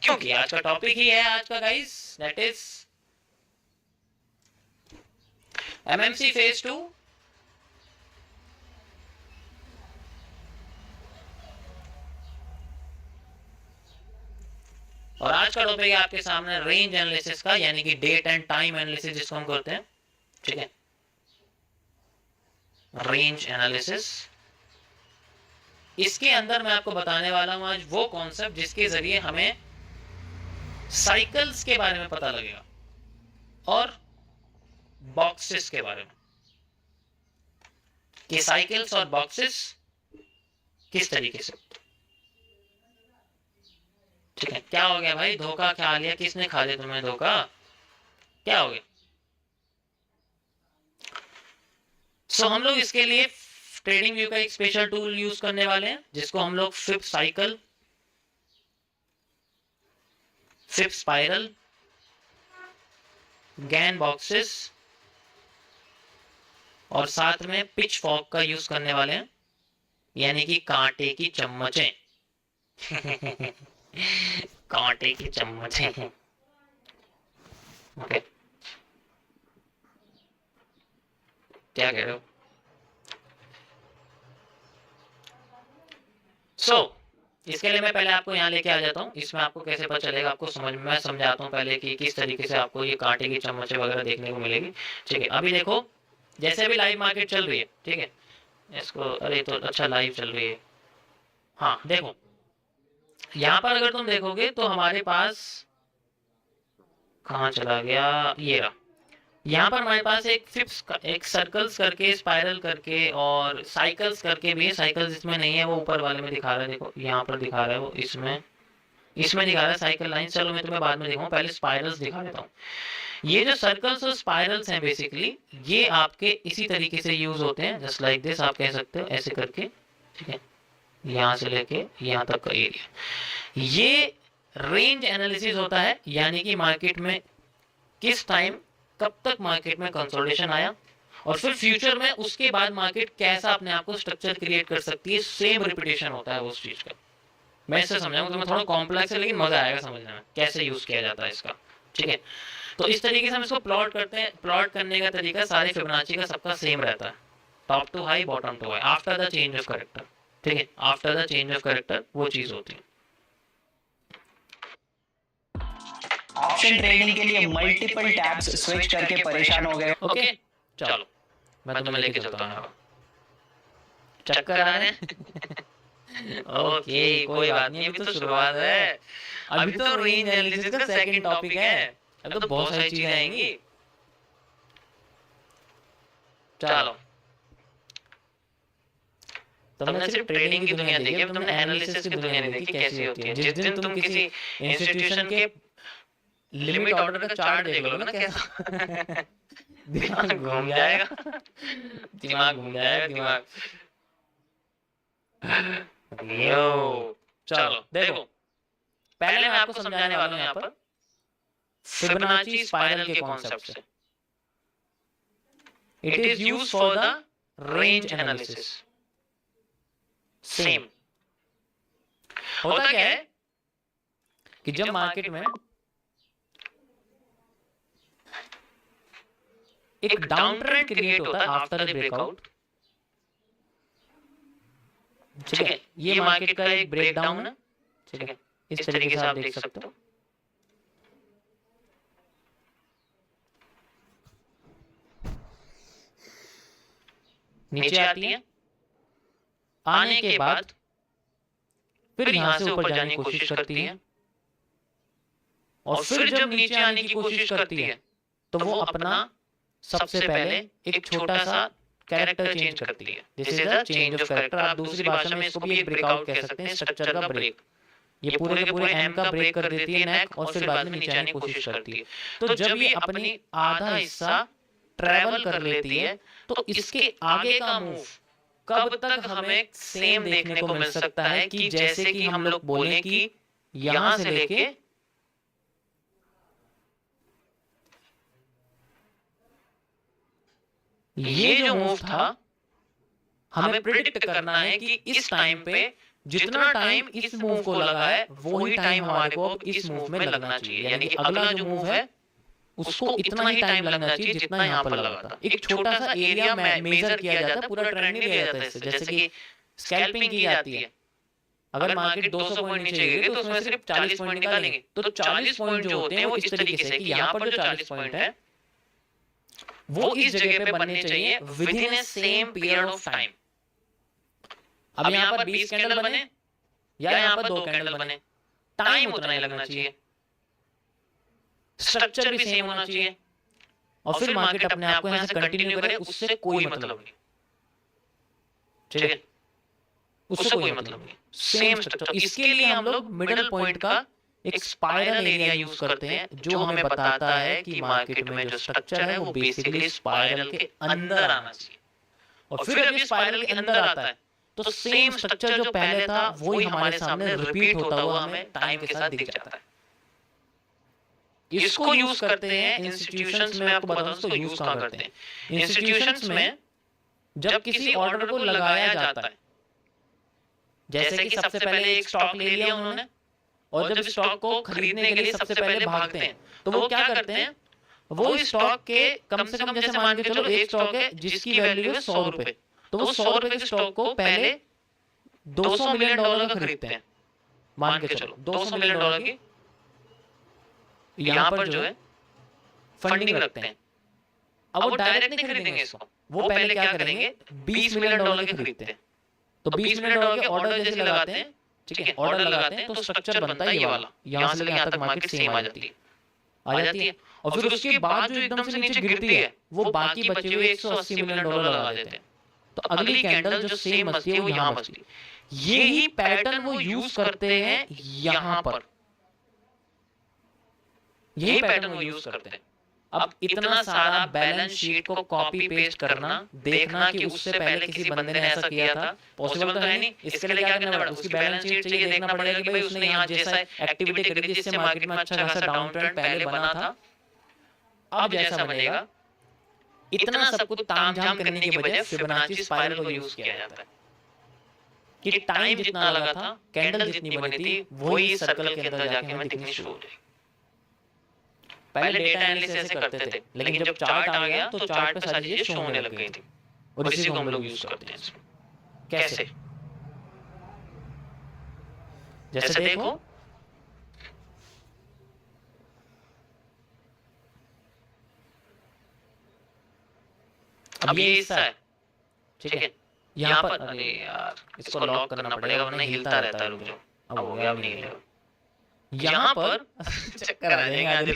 क्योंकि आज का टॉपिक ही है आज का guys, that is MMC phase 2। और आज का टॉपिक है आपके सामने रेंज एनालिसिस का, यानी कि डेट एंड टाइम एनालिसिस जिसको हम करते हैं। ठीक है, रेंज एनालिसिस। इसके अंदर मैं आपको बताने वाला हूं आज वो कॉन्सेप्ट जिसके जरिए हमें साइकिल्स के बारे में पता लगेगा और बॉक्सेस के बारे में, कि साइकिल्स और बॉक्सेस किस तरीके से। ठीक है, क्या हो गया भाई, धोखा खा लिया? किसने खा लिया तुम्हें धोखा? क्या हो गया? हम लोग इसके लिए ट्रेडिंग व्यू का एक स्पेशल टूल यूज करने वाले हैं जिसको हम लोग fifth cycle, fifth spiral, Gann boxes और साथ में पिच फॉक का यूज करने वाले हैं, यानी कि कांटे की चम्मचें। कांटे की चम्मचें। ओके, क्या कह रहे हो? इसके लिए मैं पहले आपको यहाँ लेके आ जाता हूँ। इसमें आपको कैसे पता चलेगा, आपको समझ में मैं समझाता हूँ पहले कि किस तरीके से आपको ये कांटे की चम्मचें वगैरह देखने को मिलेगी। ठीक है, अभी देखो, जैसे अभी लाइव मार्केट चल रही है, ठीक है, इसको, अरे तो अच्छा लाइव चल रही है। हाँ देखो, यहाँ पर अगर तुम देखोगे तो हमारे पास, कहाँ चला गया, ये रहा। यहाँ पर हमारे पास एक सर्कल्स करके, स्पाइरल करके और साइकिल्स करके भी है। साइकिल्स इसमें नहीं है, वो ऊपर वाले में दिखा रहा है। देखो यहाँ पर दिखा रहा है, वो इसमें दिखा रहा है साइकिल लाइन। चलो मैं तुम्हें बाद में दिखाऊँ, पहले स्पाइरल्स दिखा देता हूँ। ये जो सर्कल्स और स्पाइरल्स हैं बेसिकली, ये आपके इसी तरीके से यूज होते हैं, जस्ट लाइक दिस आप कह सकते हो, ऐसे करके। ठीक है, यहाँ से लेके यहाँ तक का एरिया, ये रेंज एनालिसिस होता है, यानी कि मार्केट में किस टाइम, कब तक मार्केट में कंसोलिडेशन आया और फिर फ्यूचर में उसके बाद मार्केट कैसा अपने आप को स्ट्रक्चर क्रिएट कर सकती है। सेम रिपीटेशन होता है उस चीज का। मैं इससे समझाऊंगा, तुम्हें थोड़ा कॉम्प्लेक्स है लेकिन मजा आएगा समझने में कैसे यूज किया जाता है इसका। ठीक है, तो इस तरीके से हम इसको प्लॉट करते हैं। प्लॉट करने का तरीका सारे फिबोनाची का सबका सेम रहता है, top to high, bottom to high, after the change of character. ठीक है, after the change of character वो चीज होती है। ऑप्शन ट्रेडिंग के लिए मल्टीपल टैब्स स्विच करके परेशान हो गए। ओके चलो, मैं तुम्हें लेके चलता हूँ। चक्कर आ रहे हैं? ओके कोई बात नहीं, अभी तो शुरुआत है। अभी तो रेंज एनालिसिस का सेकंड टॉपिक है, अभी तो बहुत सारी चीजें आएंगी। चलो, तुमने सिर्फ ट्रेडिंग की दुनिया देखी, अब तुमने एनालिसिस की दुनिया नहीं देखी कैसी होती है। जिस दिन तुम किसी इंस्टीट्यूशन के लिमिट ऑर्डर का चार्ट देख लो ना, कैसा दिमाग घूम जाएगा। दिमाग घूम जाएगा, दिमाग। यो चलो देखो, पहले मैं आपको समझाने वाला हूं यहाँ पर फिबोनाची स्पाइरल के कॉन्सेप्ट से। It is used for the range analysis. Same होता क्या है कि जब मार्केट में एक डाउन ट्रेंड क्रिएट होता है आफ्टर द ब्रेकआउट। ठीक है, ये मार्केट का एक ब्रेकडाउन है। ठीक है, इस तरीके से आप देख सकते हो। नीचे आती है, आने के बाद फिर यहां से ऊपर जाने की कोशिश करती है और फिर जब नीचे आने की कोशिश करती है तो वो अपना सबसे पहले एक छोटा सा कैरेक्टर चेंज करती है। This is a change of character. आप दूसरी भाषा में इसको भी एक ब्रेकआउट कह सकते हैं, स्ट्रक्चर का ब्रेक। ये पूरे के पूरे एम का ब्रेक कर देती है नेक और फिर बाद में नीचे आने की कोशिश करती है। तो जब ये अपनी आधा हिस्सा ट्रेवल कर लेती है तो इसके आगे का मूव कब तक हमें सेम देखने को मिल सकता है, कि जैसे कि हम लोग बोलें कि यहां से लेके ये जो मूव था, हमें प्रिडिक्ट करना है कि इस टाइम पे जितना टाइम इस मूव को लगा है वही टाइम हमारे को अब इस मूव में लगना चाहिए, यानी कि अगला जो मूव है उसको इतना ही टाइम लगना चाहिए जितना यहाँ पर लगा था। एक छोटा सा एरिया मेजर किया जाता है, पूरा ट्रेंड नहीं लिया जाता इससे। जैसे कि स्कैल्पिंग की जाती है, अगर मार्केट 200 पॉइंट नीचे गिरे तो उसमें सिर्फ 40 पॉइंट निकालेंगे। तो 40 पॉइंट जो होते हैं वो इस तरीके से कि यहाँ पर जो 40 पॉइंट है वो इस जगह पे बनने चाहिए with in A same period of time. अब यहाँ पर 20 कैंडल बने या यहाँ पर 2 कैंडल बने, टाइम उतना ही लगना चाहिए, स्ट्रक्चर भी सेम होना चाहिए, और फिर मार्केट अपने आप को यहाँ से कंटिन्यू करे, उससे कोई मतलब नहीं। ठीक है, उससे कोई मतलब नहीं, सेम स्ट्रक्चर। इसके लिए हम लोग मिडिल पॉइंट का एक स्पाइरल एरिया यूज करते हैं, जो हमें बताता है कि मार्केट में जो स्ट्रक्चर है वो बेसिकली स्पाइरल के अंदर आना चाहिए। और फिर जब ये स्पाइरल के अंदर आता है तो सेम स्ट्रक्चर जो पहले था वही हमारे सामने रिपीट होता हुआ हमें टाइम के साथ दिख जाता है। इसको यूज करते हैं इंस्टीट्यूशंस में। आपको बताऊं इसको यूज कहां करते हैं। इंस्टीट्यूशंस में जब किसी ऑर्डर को लगाया जाता है, जैसे कि सबसे पहले एक स्टॉक ले लिया उन्होंने, और जब स्टॉक को खरीदने के लिए सबसे पहले भागते हैं तो वो क्या करते हैं, वो स्टॉक के कम से कम, जैसे मान के चलो एक स्टॉक है जिसकी वैल्यू है 100 रुपए, तो वो 100 रुपए के स्टॉक को पहले 200 मिलियन डॉलर का खरीदते हैं। मान के चलो 200 मिलियन डॉलर की यहाँ पर जो है फंडिंग रखते हैं। अब वो डायरेक्ट नहीं खरीदेंगे इसको, वो पहले क्या करेंगे 20 मिलियन डॉलर के खरीदते हैं। तो 20 मिलियन डॉलर के ऑर्डर जैसे लगाते हैं, ठीक है, ऑर्डर लगाते हैं तो स्ट्रक्चर बनता है ये वाला, यहाँ से लेकर यहाँ तक मार्केट सेम आ जाती है। और फिर उसके बाद जो एकदम से नीचे गिरती है वो बाकी बचे हुए 180 मिलियन डॉलर लगा देते हैं। तो अगली कैंडल जो सेम बचती है वो यहाँ बचती है। यही पैटर्न वो यूज करते हैं यहाँ पर, यही पैटर्न वो यूज करते हैं। अब इतना सारा बैलेंस शीट को कॉपी पेस्ट करना, देखना कि उससे पहले किसी बंदे ने ऐसा किया था, पॉसिबल तो है नहीं। इसके लिए क्या करना पड़ेगा, उसकी बैलेंस शीट चाहिए, देखना पड़ेगा कि भाई उसने यहाँ जैसा एक्टिविटी करी थी जिससे मार्केट में अच्छा खासा डाउन ट्रेंड पहले बना था, अब जैसा बनेगा। इतना सब कुछ तामझाम करने की वजह फिबोनाची स्पाइरल को यूज किया जाता है कि टाइम जितना लगा था, कैंडल जितनी बनी थी, वही सर्कल के अंदर जाके हमें दिखनी शुरू हो जाएगी। पहले डेटा एनालिसिस ऐसे करते थे, लेकिन जब चार्ट आ गया तो चार्ट पे सारी चीजें शो होने लग गई थी, और इसी को हम लोग यूज करते हैं। कैसे, जैसे देखो अब ये हिस्सा है, ठीक है, यहाँ पर, अरे यार इसको लॉक करना पड़ेगा वरना हिलता रहता है। रुक जाओ, अब हो गया, अब नहीं हिलेगा। यहाँ पर चक्कर आ जाएगा आज।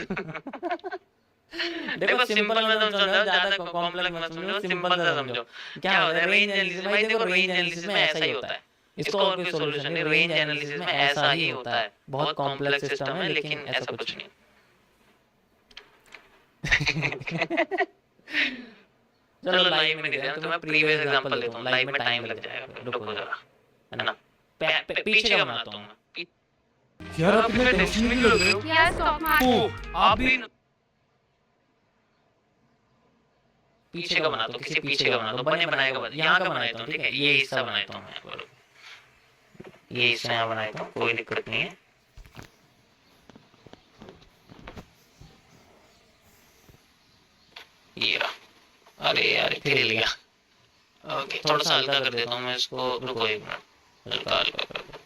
देखो सिंपल में समझो, ज्यादा कॉम्प्लेक्स मत समझो, सिंपल सा समझो। क्या होता है रेंज एनालिसिस, भाई देखो रेंज एनालिसिस में ऐसा ही होता है, इसको और कोई सॉल्यूशन नहीं, रेंज एनालिसिस में ऐसा ही होता है। बहुत कॉम्प्लेक्स सिस्टम है लेकिन ऐसा कुछ नहीं। चलो लाइव में दिखाता हूं, तो मैं प्रीवियस एग्जांपल लेता हूं, लाइव में टाइम लग जाएगा, रुको जरा, है ना। पीछे का बनाता हूं मैं। यार आप इतने टेंशन में क्यों लग रहे हो? यार स्टॉक मार्केट आप भी पीछे का बनाता हूं, किसी पीछे का बनाता हूं, बने बनाएगा, यहाँ का बनाता हूं, ठीक है, ये हिस्सा बनाता हूं मैं, ये हिस्सा यहाँ बनाता हूं, कोई दिक्कत नहीं है। ये रहा, अरे यार फिर हिल गया। ओके, थोड़ा सा हल्का कर देता हूँ मैं इसको, रुको एक मिनट, हल्का हल्का कर दो।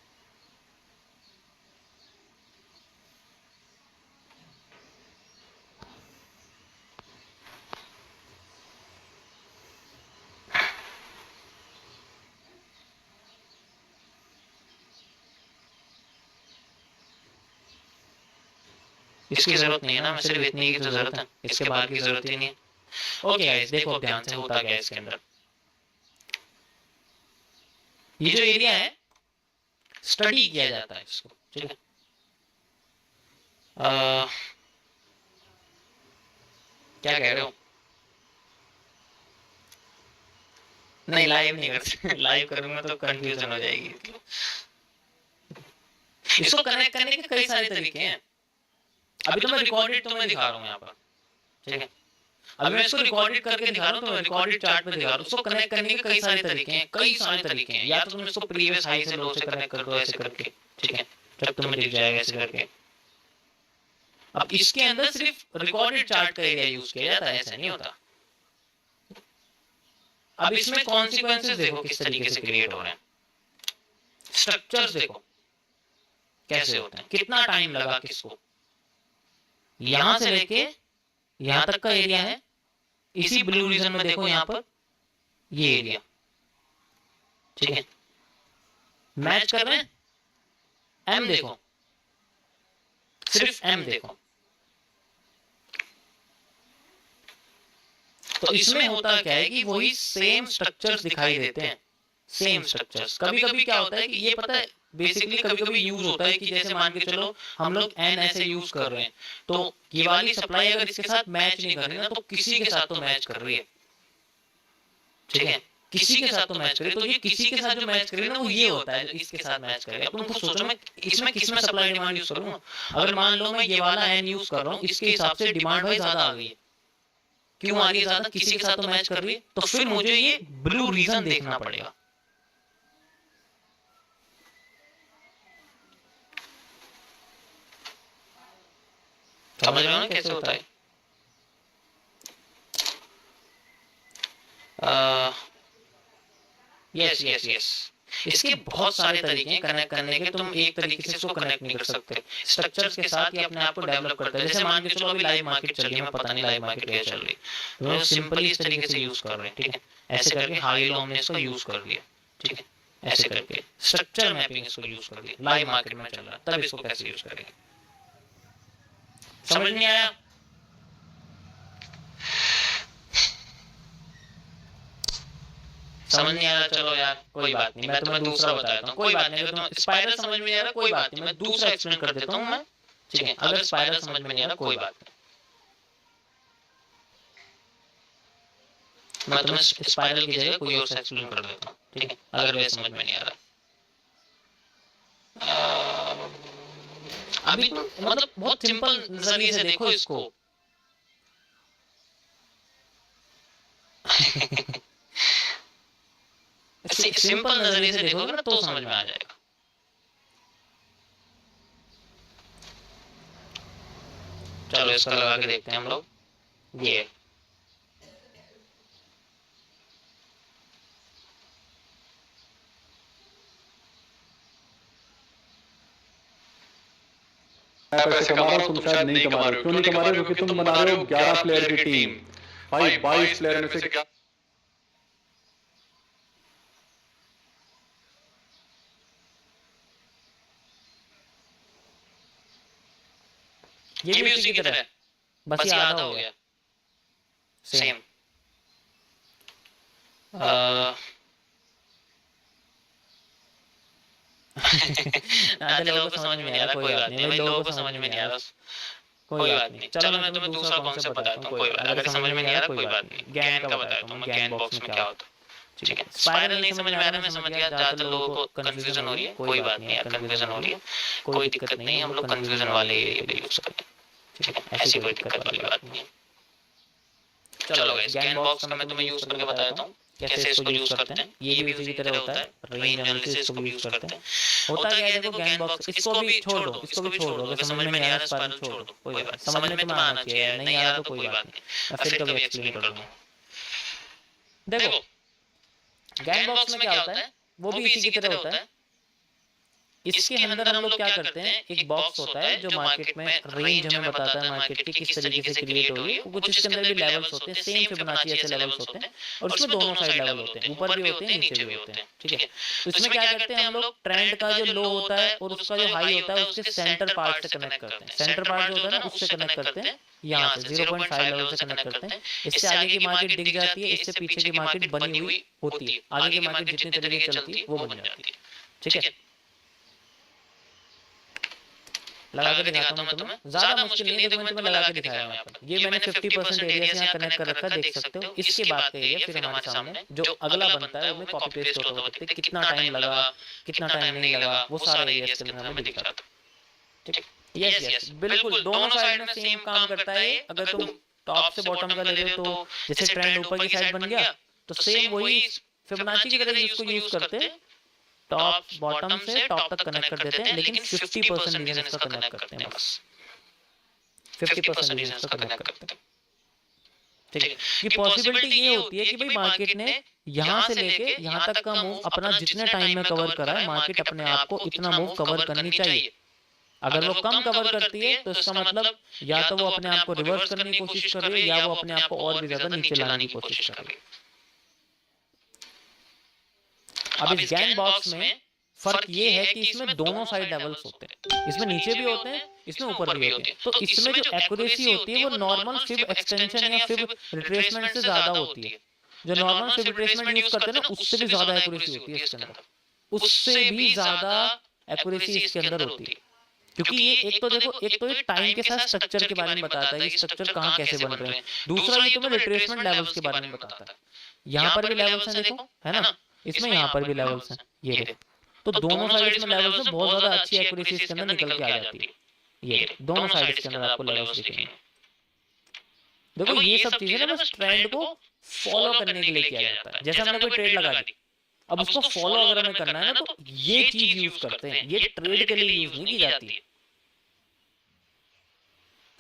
इसकी जरूरत नहीं है ना, सिर्फ इतनी की तो जरूरत है, इसके बाद की जरूरत ही नहीं है। ओके गाइस, देखो अब ध्यान से होता क्या है इसके अंदर। ये जो एरिया है स्टडी किया जाता है इसको, ठीक है। क्या कह रहे हो? नहीं लाइव नहीं करते, लाइव करूंगा तो कंफ्यूजन हो जाएगी। इसको कनेक्ट करने के कई सारे तरीके हैं, अभी तो मैं रिकॉर्डेड तुम्हें दिखा रहा हूँ यहाँ पर, ठीक है। अभी मैं इसको रिकॉर्डेड करके दिखा रहा हूँ, तो मैं रिकॉर्डेड चार्ट पे दिखा रहा हूँ। उसको कनेक्ट करने के कई सारे तरीके हैं, कई सारे तरीके हैं। या तो तुम इसको प्रीवियस हाई से लो से कनेक्ट कर दो ऐसे करके, ठीक है, जब तुम्हें दिख जाएगा ऐसे करके। अब इसके अंदर सिर्फ रिकॉर्डेड चार्ट का एरिया यूज किया जाता है, ऐसा नहीं होता। अब इसमें कॉन्सिक्वेंसेस देखो किस तरीके से क्रिएट हो रहे हैं, स्ट्रक्चर्स देखो कैसे होते हैं, कितना टाइम लगा किसको, यहां से लेके यहां तक का एरिया है। इसी ब्लू रीजन में देखो यहां पर ये एरिया, ठीक है, मैच कर रहे हैं। एम देखो, सिर्फ एम देखो। तो इसमें होता क्या है कि वही सेम स्ट्रक्चर्स दिखाई देते हैं, सेम स्ट्रक्चर्स। कभी कभी क्या होता है कि ये पता है बेसिकली कभी कभी यूज होता है कि जैसे मान के चलो हम लोग एन ऐसे यूज कर रहे हैं, तो ये वाली सप्लाई अगर इसके साथ मैच नहीं कर रही ना, तो किसी के साथ तो मैच कर रही है, ठीक है, किसी के साथ तो मैच करे। तो ये किसी के साथ जो मैच करे ना, वो ये होता है जो इसके साथ मैच करे। अब तुम खुद सोचो मैं इसमें किसमें सप्लाई डिमांड यूज करूंगा। अगर मान लो मैं ये वाला एन यूज कर रहा हूँ, इसके हिसाब से डिमांड भाई ज्यादा आ गई है। क्यों आ रही है ज्यादा, किसी के साथ तो मैच कर रही है। तो फिर मुझे ये ब्लू रीजन देखना पड़ेगा। समझ रहे हो ना कैसे होता है। यस यस यस, इसके बहुत सारे तरीके हैं कनेक्ट करने के। तुम एक तरीके से इसको कनेक्ट नहीं कर सकते, स्ट्रक्चर्स के साथ ही अपने आप को डेवलप करता है। जैसे मान के चलो अभी लाइव मार्केट चल रही है, मैं पता नहीं लाइव मार्केट कैसे चल रही है, तो सिंपली इस तरीके से यूज कर रहे हैं, ठीक है, ऐसे करके हाई लो हमने इसको यूज कर लिया, ठीक है, ऐसे करके स्ट्रक्चर मैपिंग इसको यूज कर लिया। लाइव मार्केट में चल रहा है, तब इसको कैसे यूज करेंगे, समझ नहीं आया। समझ नहीं आ रहा, चलो यार कोई बात नहीं, मैं तुम्हें दूसरा बता देता हूँ। कोई बात नहीं, अगर तुम्हें स्पाइरल समझ में नहीं आ रहा कोई बात नहीं, मैं दूसरा एक्सप्लेन कर देता हूँ मैं, ठीक है। अगर स्पाइरल समझ में नहीं आ रहा कोई बात नहीं, मैं तुम्हें स्पाइरल की जगह कोई और सा एक्सप्लेन कर देता हूँ, ठीक है, अगर वे समझ में नहीं आ रहा। अभी तुम मतलब बहुत सिंपल नजरिए से देखो इसको। सिंपल नजरिए से देखोगे ना तो समझ में आ जाएगा। चलो इसका लगा के देखते हैं हम लोग। ये मैं पैसे कमा रहा हूँ, तुम शायद नहीं कमा रहे हो। क्यों नहीं कमा रहे हो? क्योंकि तुम बना रहे हो 11 प्लेयर की टीम। भाई 22 प्लेयर में से क्या ये भी उसी की तरह है, बस ये आधा हो गया सेम। आधे लोगों को समझ में नहीं आ रहा, कोई बात नहीं भाई, लोगों को समझ में नहीं आ रहा, कोई बात नहीं। चलो मैं तुम्हें दूसरा कॉन्सेप्ट बताता हूँ, कोई बात, अगर समझ में नहीं आ रहा कोई बात नहीं। गैन का बताता हूँ मैं, गैन बॉक्स में क्या होता है, ठीक है। स्पाइरल नहीं समझ में आ रहा, मैं समझ गया, ज्यादातर लोगों को कंफ्यूजन हो रही है, कोई बात नहीं यार, कंफ्यूजन हो रही है, कोई दिक्कत नहीं, हम लोग कंफ्यूजन वाले एरिया पे यूज करते हैं, ठीक है, ऐसी कोई दिक्कत वाली बात नहीं है। चलो गाइस, गैन बॉक्स का मैं तुम्हें यूज करके बता देता हूँ कैसे इसको यूज करते हैं। ये भी उसी की तरह होता है, रेंज एनालिसिस इसको भी यूज करते हैं। होता क्या है देखो, गैन बॉक्स इसको भी छोड़ दो, इसको भी छोड़ दो, अगर समझ में नहीं आ रहा स्पाइरल छोड़ दो, कोई बात, समझ में तुम्हें आना चाहिए, नहीं आ रहा तो कोई बात नहीं, मैं फिर कभी एक्सप्लेन कर दूंगा। देखो गैन बॉक्स में क्या होता है, वो भी इसी की तरह होता है। इसके अंदर हम लोग क्या करते हैं, एक बॉक्स होता है जो मार्केट में रेंज हमें बताता है मार्केट की किस तरीके से क्रिएट होगी। कुछ इसके अंदर भी लेवल्स होते हैं, सेम फिबोनाची ऐसे लेवल्स होते हैं, और उसमें दोनों साइड लेवल होते हैं, ऊपर भी होते हैं नीचे भी होते हैं, ठीक है। तो इसमें क्या करते हैं हम लोग, ट्रेंड का जो लो होता है और उसका जो हाई होता है उसके सेंटर पार्ट से कनेक्ट करते हैं। सेंटर पार्ट जो होता है ना उससे कनेक्ट करते हैं, यहाँ से 0.5 लेवल से कनेक्ट करते हैं। इससे आगे की मार्केट दिख जाती है, इससे पीछे की मार्केट बनी हुई होती है, आगे की मार्केट जितनी तरीके से चलती है वो बन जाती है, ठीक है। लगा के दिखाता हूं मैं तुम्हें, ज्यादा मुश्किल नहीं है, देखो मैं तुम्हें लगा के दिखाया हूं यहाँ पर। ये मैंने 50% एरिया से यहाँ कनेक्ट कर रखा, देख सकते हो। इसके बाद का एरिया फिर हमारे सामने जो अगला बनता है, उसमें कॉपी पेस्ट होता होता है, कितना टाइम लगा, कितना टाइम नहीं लगा, वो सारा एरिया इसके अंदर हमें दिखाता है, ठीक है। यस यस बिल्कुल, दोनों साइड में सेम काम करता है। अगर तुम टॉप से बॉटम का ले रहे हो तो जैसे ट्रेंड ऊपर की साइड बन गया तो सेम वही फिबोनाची की तरह इसको यूज करते हैं, टॉप बॉटम से टॉप तक कनेक्ट कर देते हैं, लेकिन 50% रीजन इसका कनेक्ट करते हैं, बस 50% रीजन इसका कनेक्ट करते हैं। ठीक है, ये पॉसिबिलिटी ये होती है कि भाई मार्केट ने यहाँ से लेके यहाँ तक का मूव अपना जितने टाइम में कवर करा है, मार्केट अपने आप को इतना मूव कवर करनी चाहिए। अगर वो कम कवर करती है तो इसका मतलब या तो वो अपने आप को रिवर्स करने की कोशिश कर रही है या वो अपने आप को और भी ज्यादा नीचे लाने की कोशिश कर रही है। अब इस गैंग बॉक्स में फर्क ये है कि इसमें दोनों साइड लेवल्स होते हैं, इसमें नीचे भी होते हैं, इसमें ऊपर भी होते हैं। तो इसमें जो एक्यूरेसी होती है वो नॉर्मल फिब एक्सटेंशन या फिब रिट्रेसमेंट से ज्यादा होती है। जो नॉर्मल फिब रिट्रेसमेंट यूज करते हैं ना उससे भी ज्यादा एक्यूरेसी होती है इसके अंदर, उससे भी ज्यादा एक्यूरेसी इसके अंदर होती है। क्योंकि ये एक तो देखो, एक तो ये टाइम के साथ स्ट्रक्चर के बारे में बताता है कि स्ट्रक्चर कहाँ कैसे बन रहे हैं, दूसरा ये तुम्हें रिट्रेसमेंट लेवल्स के बारे में बताता है। यहाँ पर भी लेवल्स हैं देखो, है ना, इसमें यहाँ पर भी लेवल्स हैं, ये देखो। तो दोनों साइड्स में लेवल्स में बहुत ज्यादा अच्छी एक्यूरेसी इसके अंदर निकल के आ जाती है। ये दोनों साइड्स के अंदर आपको लेवल्स दिखेंगे। देखो ये सब चीजें ना बस ट्रेंड को फॉलो करने के लिए किया जाता है। जैसे हमने कोई ट्रेड लगा दी, अब उसको फॉलो अगर हमें करना है ना तो ये चीज यूज करते हैं, ये ट्रेड के लिए यूज नहीं की जाती,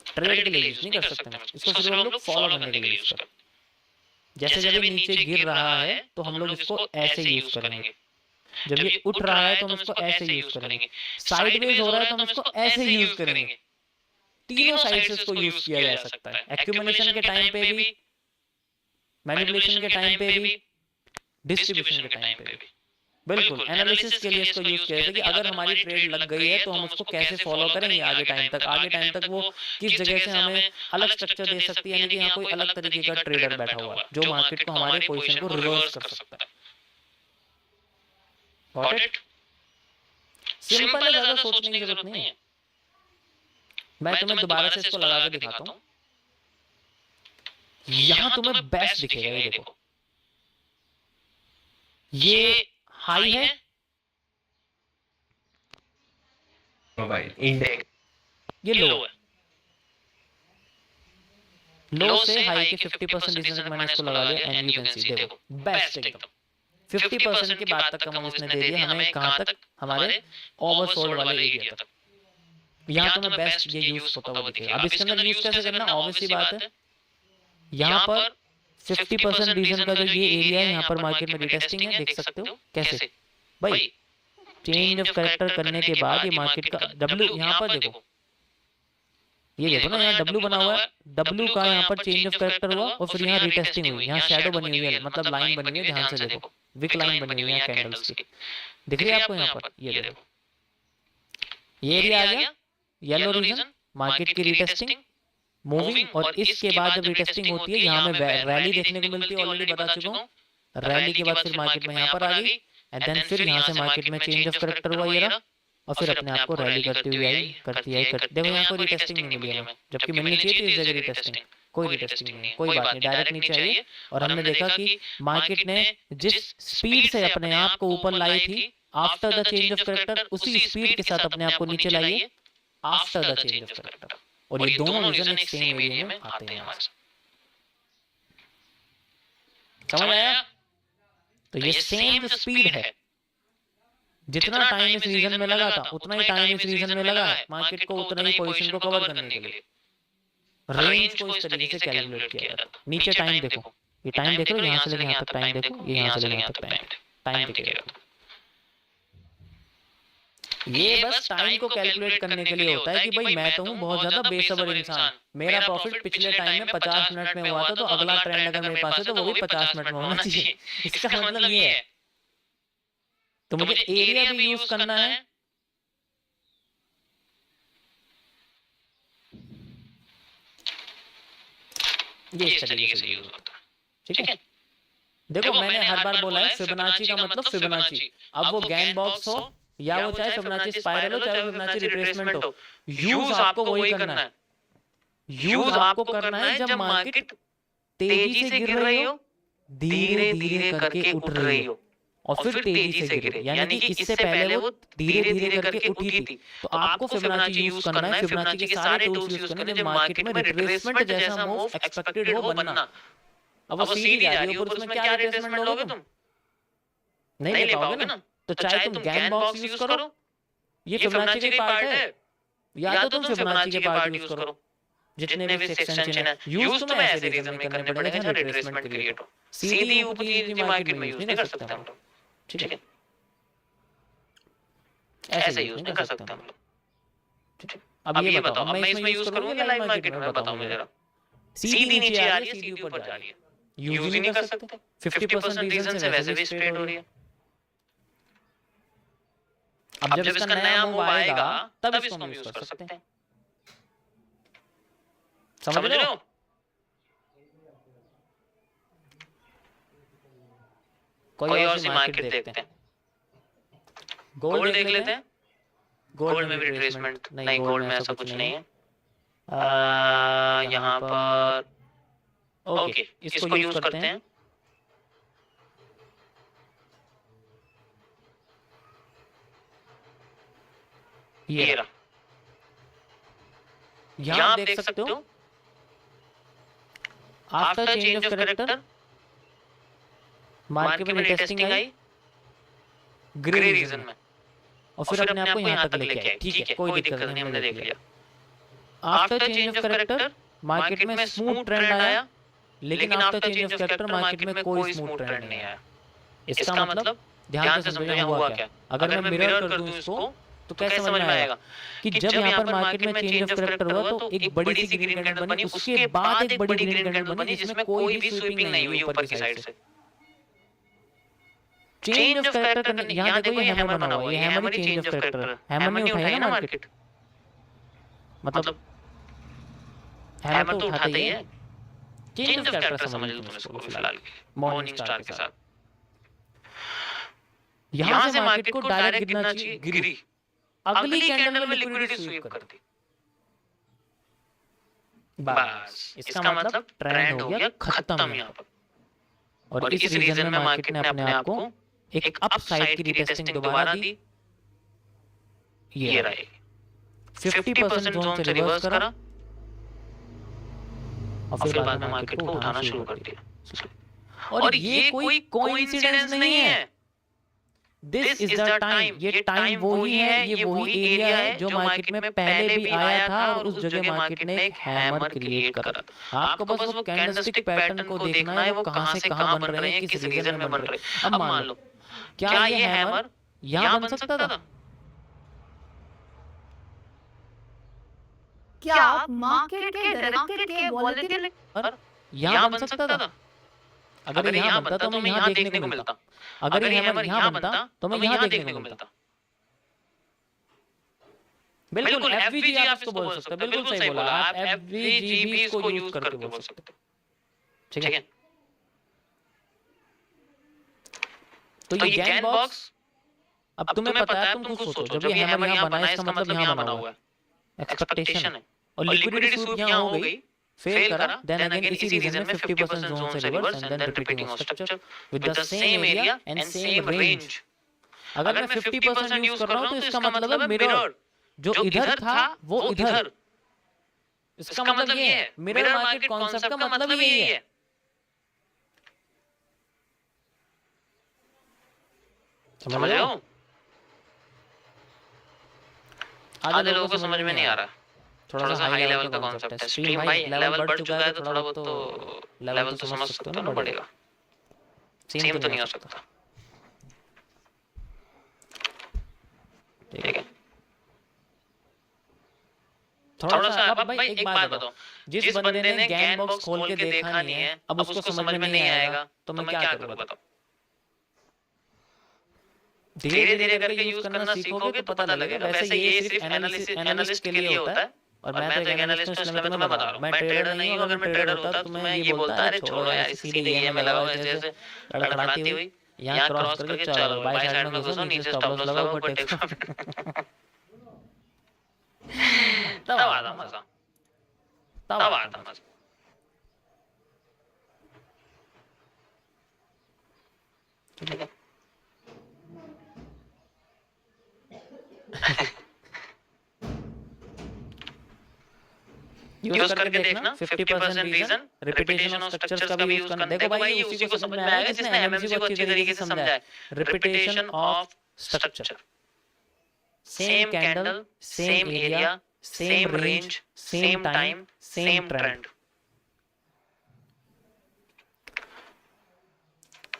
ट्रेड के लिए यूज नहीं कर सकते, इसको सिर्फ हम लोग फॉलो करने के लिए यूज करते हैं। जैसे जब ये नीचे गिर रहा है तो हम लोग इसको ऐसे यूज करेंगे, जब ये उठ रहा है तो हम इसको ऐसे यूज करेंगे, साइडवेज हो रहा है तो हम इसको ऐसे यूज करेंगे। तीनों साइड से इसको यूज किया जा सकता है, एक्यूमुलेशन के टाइम पे भी, मैनिपुलेशन के टाइम पे भी, डिस्ट्रीब्यूशन के टाइम पे भी। बिल्कुल एनालिसिस के लिए इसको यूज किया जाता है कि अगर हमारी ट्रेड लग गई है तो हम उसको कैसे फॉलो करेंगे आगे टाइम तक, आगे टाइम तक वो किस जगह से हमें अलग स्ट्रक्चर दे सकती है, यानी कि यहाँ कोई अलग तरीके का ट्रेडर बैठा हुआ है जो मार्केट को हमारे पोजीशन को रिवर्स कर सकता है। Got it? सिंपल है, ज्यादा सोचने की जरूरत नहीं है। मैं तुम्हें दोबारा से इसको लगा के दिखाता हूँ, यहां तुम्हें बेस्ट दिखेगा। ये देखो, ये हाई है, इंडेक्स ये लो है, लो से हाई के 50% डिस्टेंस तक मैंने इसको लगा लिया एंड यू कैन सी देखो बेस्ट एकदम 50% के बाद तक हम इसने दे दिया हमें, कहां तक, हमारे ओवरसोल्ड वाले एरिया तक। यहाँ तो मैं बेस्ट ये यूज होता हुआ दिखेगा। अब इसके अंदर यूज कैसे करना, ऑब्वियसली बात है, यहाँ पर 50% रीजन का जो ये एरिया है, यहाँ पर मार्केट में रिटेस्टिंग है, देख सकते हो कैसे भाई चेंज ऑफ कैरेक्टर करने के बाद ये मार्केट का डब्ल्यू, यहाँ पर देखो, ये देखो ना, यहाँ डब्ल्यू बना हुआ है, डब्ल्यू का यहाँ पर चेंज ऑफ कैरेक्टर हुआ और फिर यहाँ रिटेस्टिंग हुई, यहाँ शैडो बनी हुई है, मतलब लाइन बनी हुई है, ध्यान से देखो, विक लाइन बनी हुई है कैंडल्स की, दिख रही है आपको यहाँ पर, ये देखो ये एरिया आ गया येलो रीजन, मार्केट की रिटेस्टिंग, मूविंग, और इसके बाद जब रिटेस्टिंग होती है यहाँ में रैली देखने को मिलती है, ऑलरेडी बता चुका हूँ। रैली के बाद फिर मार्केट में यहाँ पर आ गई एंड देन फिर यहाँ से मार्केट में चेंज ऑफ कैरेक्टर हुआ ये रहा, और फिर अपने आप को रैली करती हुई आई, देखो यहाँ कोई रिटेस्टिंग नहीं मिली हमें, जबकि मिलनी चाहिए थी इस जगह रिटेस्टिंग, कोई रिटेस्टिंग नहीं है, कोई बात नहीं, डायरेक्ट नीचे आई। और हमने देखा कि मार्केट ने जिस स्पीड से अपने आप को ऊपर लाई थी after the change of character, उसी स्पीड के साथ अपने आप को नीचे लाई है after the change of character, और ये दोनों रीजन एक सेम एरिया में आते हैं हमारे, समझ आया? तो ये सेम स्पीड है, जितना टाइम इस रीजन में लगा था उतना ही टाइम इस रीजन में लगा है मार्केट को उतना ही पोजीशन को कवर करने के लिए। रेंज को इस तरीके से कैलकुलेट किया जाता है। नीचे टाइम देखो, ये टाइम देखो, यहाँ से लेकर यहाँ तक टाइम देखो, ये यहाँ से लेकर यहाँ तक टाइम दिखेगा। ये बस टाइम को कैलकुलेट करने के लिए होता है कि भाई मैं तो हूँ बहुत ज्यादा बेसब्र इंसान, मेरा प्रॉफिट पिछले टाइम में 50 मिनट में हुआ था, तो अगला ट्रेंड अगर मेरे पास है तो वो भी 50 मिनट में होना चाहिए। इसका मतलब ये है, तो मुझे एरिया भी यूज करना है, ये इस तरीके से यूज होता है, ठीक है? देखो मैंने हर बार बोला है फिबोनाची का मतलब फिबोनाची, अब वो गैंग बॉक्स हो या वो चाहे फिबोनाची स्पाइरल हो, चाहे फिबोनाची रिट्रेसमेंट हो, यूज आपको वही करना है। यूज आपको करना है जब मार्केट तेजी से गिर रही हो, धीरे धीरे करके उठ रही हो, और फिर तेजी से गिरे, यानी कि इससे पहले वो धीरे धीरे करके उठी थी। तो आपको फिबोनाची यूज करना है, फिबोनाची के सारे टूल्स यूज करने जब मार्केट में रिट्रेसमेंट जैसा मूव एक्सपेक्टेड हो बनना। अब वो सीधी जा रही है ऊपर, उसमें क्या रिट्रेसमेंट लोगे तुम? नहीं ले पाओगे ना। तो चाहे तुम गैन बॉक्स यूज करो, ये फिबोनाची का पार्ट है, या तो तुम फिबोनाची के पार्ट यूज करो जितने भी एक्सटेंशन है। यूज तुम्हें ऐसे रीजन में करने पड़ेगा जहां रिट्रेसमेंट क्रिएट हो। सीधी ऊपर नीचे मार्केट में यूज नहीं कर सकते हम लोग, ठीक है? ऐसे यूज नहीं कर सकते हम लोग। अब ये बताओ, अब मैं इसमें यूज करूंगा लाइव मार्केट में? बताओ मुझे जरा। सीधी नीचे आ रही है, सीधी ऊपर जा रही है, यूज ही नहीं कर सकते। 50% रीजन से वैसे भी स्ट्रेट हो रही है। अब जब इसका नया मूव आएगा तब इसको हम यूज कर सकते हैं। समझ रहे हो? कोई और सी मार्केट देखते हैं। गोल्ड देख लेते हैं। गोल्ड में भी रिट्रेसमेंट नहीं, गोल्ड में ऐसा कुछ नहीं है। यहाँ पर ओके, इसको यूज करते हैं। ये रहा, यहाँ आप देख सकते हो after change of character market में टेस्टिंग आई ग्रे रीजन में, और फिर अपने आप को यहाँ तक लेके आए। ठीक है, कोई दिक्कत नहीं, हमने देख लिया। After change of character market में स्मूथ ट्रेंड आया, लेकिन after change of character market में कोई स्मूथ ट्रेंड नहीं आया। इसका मतलब ध्यान से समझो यहाँ हुआ क्या। अगर मैं मिरर कर दूं इसको तो कैसे समझ में आएगा कि जब यहाँ पर मार्केट में चेंज ऑफ कैरेक्टर हुआ तो एक बड़ी सी ग्रीन कैंडल बनी, उसके बाद एक बड़ी ग्रीन कैंडल बनी जिसमें कोई भी स्वीपिंग नहीं हुई ऊपर की साइड से। चेंज ऑफ कैरेक्टर करने, यहाँ देखो ये हैमर बना हुआ है, ये hammer he change of character है। हैमर नहीं उठाया ना मार्केट, मतलब हैमर तो उठाते ही है। चेंज ऑफ कैरेक्टर समझ लो तुम इसको फिलहाल मॉर्निंग स्टार के साथ। यहाँ से मार्केट को डायरेक्ट गिरना चाहिए, गिरी, अगली कैंडल में लिक्विडिटी स्वीप कर दी, बस इसका मतलब ट्रेंड हो गया खत्म यहाँ पर। और इस रीजन में मार्केट ने अपने आप को एक अप साइड की रीटेस्टिंग दोबारा दी। ये रहा 50% जोन से रिवर्स करा और फिर बाद में मार्केट को उठाना शुरू कर दिया। और ये कोई कोइंसिडेंस नहीं है, दिस इज द टाइम। ये टाइम वही है, ये वही एरिया है जो मार्केट में पहले भी आया था और उस जगह मार्केट ने एक हैमर क्रिएट करा। आपको बस वो कैंडलस्टिक पैटर्न को देखना है, वो कहां से कहां बन रहे हैं, किस रीजन में बन रहे हैं। अब मान लो क्या ये हैमर यहां बन सकता था? क्या आप मार्केट के डायरेक्टेड के वॉलेटिल यहां बन सकता था? अगर यहां बनता तो हमें यहां देखने को मिलता। अगर ये हैमर यहां बनता तो हमें यहां देखने को मिलता। बिल्कुल एफवीजी आप इसको बोल सकते हैं, बिल्कुल सही बोला आप। एफवीजी भी इसको यूज करके बोल सकते हैं, ठीक है? तो ये गैन बॉक्स, अब तुम्हें पता है, तुम खुद सोचो, जब ये हैमर यहां बना है इसका मतलब यहां बना हुआ है, एक्सपेक्टेशन है। और लिक्विडिटी स्वीप यहां हो गई, फेल करा, देन अगेन इसी रीजन में 50% जोन से reverse and then repeating of structure with the same area and same range. अगर मैं 50% यूज कर रहा हूं तो इसका मतलब है मिरर जो इधर था वो इधर। इसका मतलब ये है, मिरर मार्केट कॉन्सेप्ट का मतलब यही है। समझ रहे हो? आधे लोगों को समझ में नहीं आ रहा, थोड़ा सा हाई लेवल का कॉन्सेप्ट है। स्ट्रीम भाई लेवल बढ़ चुका है तो थोड़ा बहुत तो लेवल तो समझ सकते हो ना, बढ़ेगा। सेम तो नहीं हो सकता, ठीक है? थोड़ा सा अब भाई एक बात बताओ, जिस बंदे ने गैन बॉक्स खोल के देखा नहीं है, अब उसको समझ में नहीं आएगा तो मैं क्या करूं बताओ? धीरे धीरे करके यूज करना सीखोगे तो पता लगेगा। वैसे ये सिर्फ एनालिस्ट के लिए होता है, और मैं तो एक एनालिस्ट हूं इसलिए मैं तुम्हें बता रहा हूं। मैं ट्रेडर नहीं हूं, अगर मैं ट्रेडर होता तो मैं ये बोलता अरे छोड़ो यार, सीधे ये में लगाओ जैसे लड़खड़ाती हुई यहां क्रॉस करके चलो बाय साइड में घुसो, नीचे स्टॉप लॉस लगाओ, ऊपर टेक तब आता मजा, तब आता मजा। ठीक है, यूज करके देखना 50% रीजन, रिपीटेशन ऑफ स्ट्रक्चर्स का भी यूज करना। देखो भाई ये उसी को समझ में आएगा जिसने एमएमसी को अच्छी तरीके से समझा है। Repetition of structure, same candle, same area, same range, same time, same trend.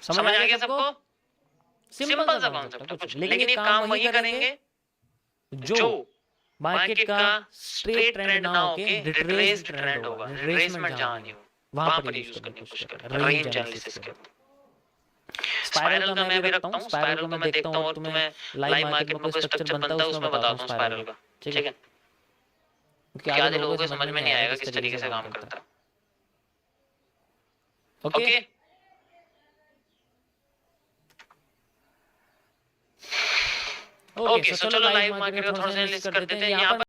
समझ आ गया सबको? सिंपल सा कॉन्सेप्ट है कुछ, लेकिन ये काम वही करेंगे जो मार्केट का स्ट्रेट ट्रेंड ना होके रिट्रेस ट्रेंड होगा, रिट्रेसमेंट जहां नहीं हो वहां पर यूज करने की कोशिश करें रेंज एनालिसिस के। स्पाइरल का मैं भी रखता हूं, स्पाइरल को मैं देखता हूं और तुम्हें लाइव मार्केट में कोई स्ट्रक्चर बनता है उसमें बताता हूं स्पाइरल का, ठीक है? क्योंकि आधे लोगों को समझ में नहीं आएगा किस तरीके से काम करता है। ओके, ओके, सो चलो लाइव मार्केट का थोड़ा सा एनालिसिस कर देते हैं। यहाँ पर